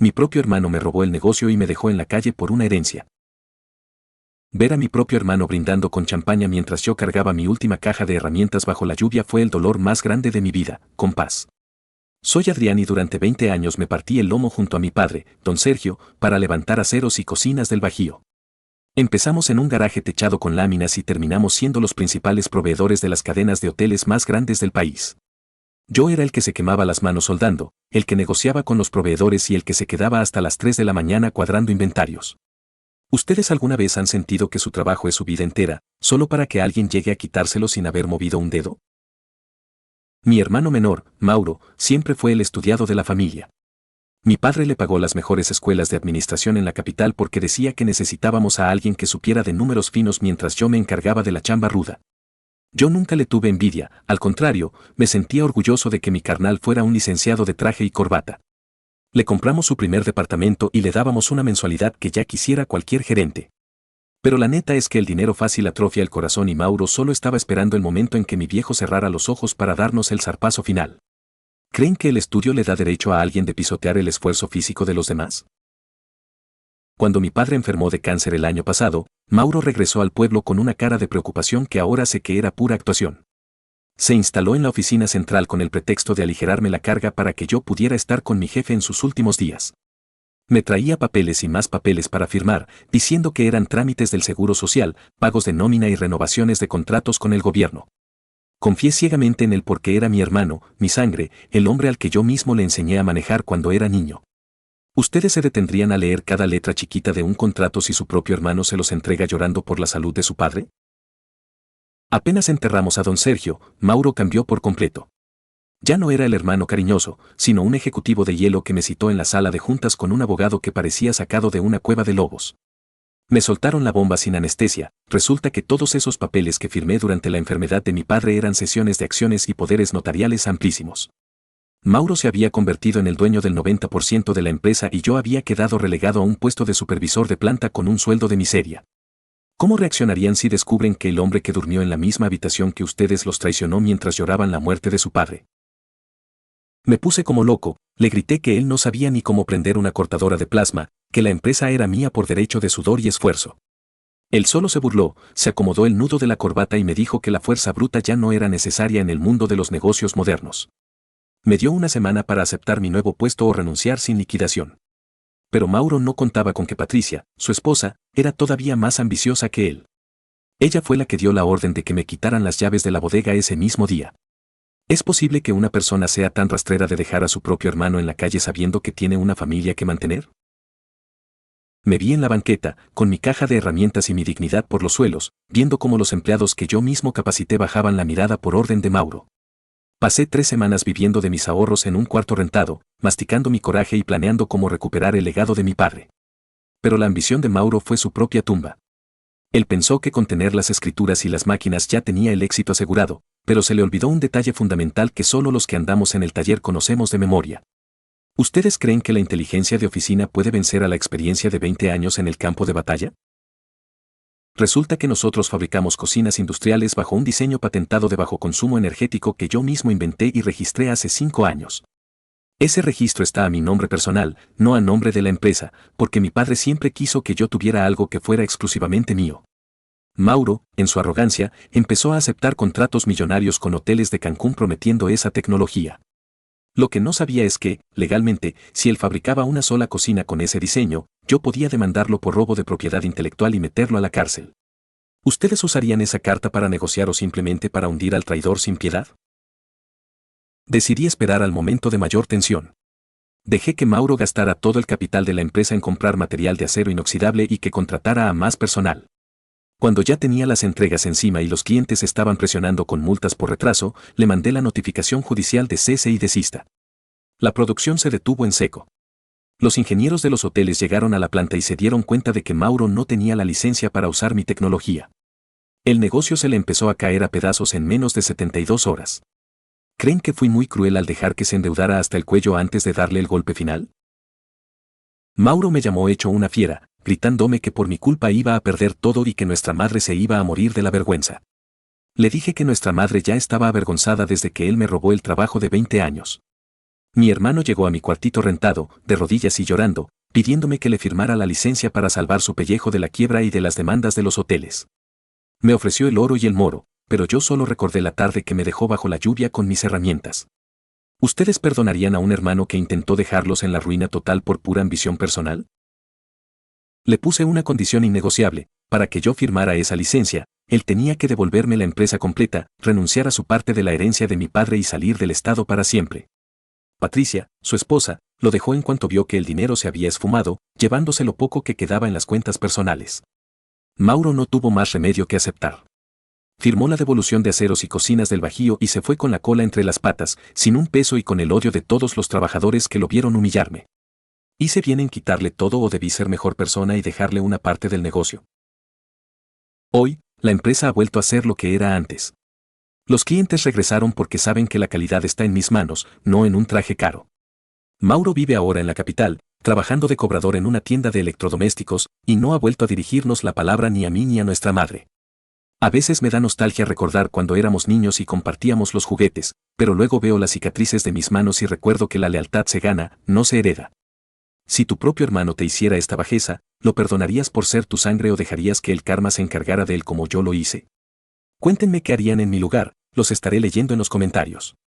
Mi propio hermano me robó el negocio y me dejó en la calle por una herencia. Ver a mi propio hermano brindando con champaña mientras yo cargaba mi última caja de herramientas bajo la lluvia fue el dolor más grande de mi vida, compás. Soy Adrián y durante 20 años me partí el lomo junto a mi padre, don Sergio, para levantar aceros y cocinas del Bajío. Empezamos en un garaje techado con láminas y terminamos siendo los principales proveedores de las cadenas de hoteles más grandes del país. Yo era el que se quemaba las manos soldando, el que negociaba con los proveedores y el que se quedaba hasta las 3 de la mañana cuadrando inventarios. ¿Ustedes alguna vez han sentido que su trabajo es su vida entera, solo para que alguien llegue a quitárselo sin haber movido un dedo? Mi hermano menor, Mauro, siempre fue el estudiado de la familia. Mi padre le pagó las mejores escuelas de administración en la capital porque decía que necesitábamos a alguien que supiera de números finos mientras yo me encargaba de la chamba ruda. Yo nunca le tuve envidia, al contrario, me sentía orgulloso de que mi carnal fuera un licenciado de traje y corbata. Le compramos su primer departamento y le dábamos una mensualidad que ya quisiera cualquier gerente. Pero la neta es que el dinero fácil atrofia el corazón y Mauro solo estaba esperando el momento en que mi viejo cerrara los ojos para darnos el zarpazo final. ¿Creen que el estudio le da derecho a alguien de pisotear el esfuerzo físico de los demás? Cuando mi padre enfermó de cáncer el año pasado, Mauro regresó al pueblo con una cara de preocupación que ahora sé que era pura actuación. Se instaló en la oficina central con el pretexto de aligerarme la carga para que yo pudiera estar con mi jefe en sus últimos días. Me traía papeles y más papeles para firmar, diciendo que eran trámites del Seguro Social, pagos de nómina y renovaciones de contratos con el gobierno. Confié ciegamente en él porque era mi hermano, mi sangre, el hombre al que yo mismo le enseñé a manejar cuando era niño. ¿Ustedes se detendrían a leer cada letra chiquita de un contrato si su propio hermano se los entrega llorando por la salud de su padre? Apenas enterramos a don Sergio, Mauro cambió por completo. Ya no era el hermano cariñoso, sino un ejecutivo de hielo que me citó en la sala de juntas con un abogado que parecía sacado de una cueva de lobos. Me soltaron la bomba sin anestesia. Resulta que todos esos papeles que firmé durante la enfermedad de mi padre eran cesiones de acciones y poderes notariales amplísimos. Mauro se había convertido en el dueño del 90% de la empresa y yo había quedado relegado a un puesto de supervisor de planta con un sueldo de miseria. ¿Cómo reaccionarían si descubren que el hombre que durmió en la misma habitación que ustedes los traicionó mientras lloraban la muerte de su padre? Me puse como loco, le grité que él no sabía ni cómo prender una cortadora de plasma, que la empresa era mía por derecho de sudor y esfuerzo. Él solo se burló, se acomodó el nudo de la corbata y me dijo que la fuerza bruta ya no era necesaria en el mundo de los negocios modernos. Me dio una semana para aceptar mi nuevo puesto o renunciar sin liquidación. Pero Mauro no contaba con que Patricia, su esposa, era todavía más ambiciosa que él. Ella fue la que dio la orden de que me quitaran las llaves de la bodega ese mismo día. ¿Es posible que una persona sea tan rastrera de dejar a su propio hermano en la calle sabiendo que tiene una familia que mantener? Me vi en la banqueta, con mi caja de herramientas y mi dignidad por los suelos, viendo cómo los empleados que yo mismo capacité bajaban la mirada por orden de Mauro. Pasé 3 semanas viviendo de mis ahorros en un cuarto rentado, masticando mi coraje y planeando cómo recuperar el legado de mi padre. Pero la ambición de Mauro fue su propia tumba. Él pensó que con tener las escrituras y las máquinas ya tenía el éxito asegurado, pero se le olvidó un detalle fundamental que solo los que andamos en el taller conocemos de memoria. ¿Ustedes creen que la inteligencia de oficina puede vencer a la experiencia de 20 años en el campo de batalla? Resulta que nosotros fabricamos cocinas industriales bajo un diseño patentado de bajo consumo energético que yo mismo inventé y registré hace 5 años. Ese registro está a mi nombre personal, no a nombre de la empresa, porque mi padre siempre quiso que yo tuviera algo que fuera exclusivamente mío. Mauro, en su arrogancia, empezó a aceptar contratos millonarios con hoteles de Cancún prometiendo esa tecnología. Lo que no sabía es que, legalmente, si él fabricaba una sola cocina con ese diseño, yo podía demandarlo por robo de propiedad intelectual y meterlo a la cárcel. ¿Ustedes usarían esa carta para negociar o simplemente para hundir al traidor sin piedad? Decidí esperar al momento de mayor tensión. Dejé que Mauro gastara todo el capital de la empresa en comprar material de acero inoxidable y que contratara a más personal. Cuando ya tenía las entregas encima y los clientes estaban presionando con multas por retraso, le mandé la notificación judicial de cese y desista. La producción se detuvo en seco. Los ingenieros de los hoteles llegaron a la planta y se dieron cuenta de que Mauro no tenía la licencia para usar mi tecnología. El negocio se le empezó a caer a pedazos en menos de 72 horas. ¿Creen que fui muy cruel al dejar que se endeudara hasta el cuello antes de darle el golpe final? Mauro me llamó hecho una fiera, gritándome que por mi culpa iba a perder todo y que nuestra madre se iba a morir de la vergüenza. Le dije que nuestra madre ya estaba avergonzada desde que él me robó el trabajo de 20 años. Mi hermano llegó a mi cuartito rentado, de rodillas y llorando, pidiéndome que le firmara la licencia para salvar su pellejo de la quiebra y de las demandas de los hoteles. Me ofreció el oro y el moro, pero yo solo recordé la tarde que me dejó bajo la lluvia con mis herramientas. ¿Ustedes perdonarían a un hermano que intentó dejarlos en la ruina total por pura ambición personal? Le puse una condición innegociable: para que yo firmara esa licencia, él tenía que devolverme la empresa completa, renunciar a su parte de la herencia de mi padre y salir del estado para siempre. Patricia, su esposa, lo dejó en cuanto vio que el dinero se había esfumado, llevándose lo poco que quedaba en las cuentas personales. Mauro no tuvo más remedio que aceptar. Firmó la devolución de aceros y cocinas del Bajío y se fue con la cola entre las patas, sin un peso y con el odio de todos los trabajadores que lo vieron humillarme. ¿Hice bien en quitarle todo o debí ser mejor persona y dejarle una parte del negocio? Hoy, la empresa ha vuelto a ser lo que era antes. Los clientes regresaron porque saben que la calidad está en mis manos, no en un traje caro. Mauro vive ahora en la capital, trabajando de cobrador en una tienda de electrodomésticos, y no ha vuelto a dirigirnos la palabra ni a mí ni a nuestra madre. A veces me da nostalgia recordar cuando éramos niños y compartíamos los juguetes, pero luego veo las cicatrices de mis manos y recuerdo que la lealtad se gana, no se hereda. Si tu propio hermano te hiciera esta bajeza, ¿lo perdonarías por ser tu sangre o dejarías que el karma se encargara de él como yo lo hice? Cuéntenme qué harían en mi lugar, los estaré leyendo en los comentarios.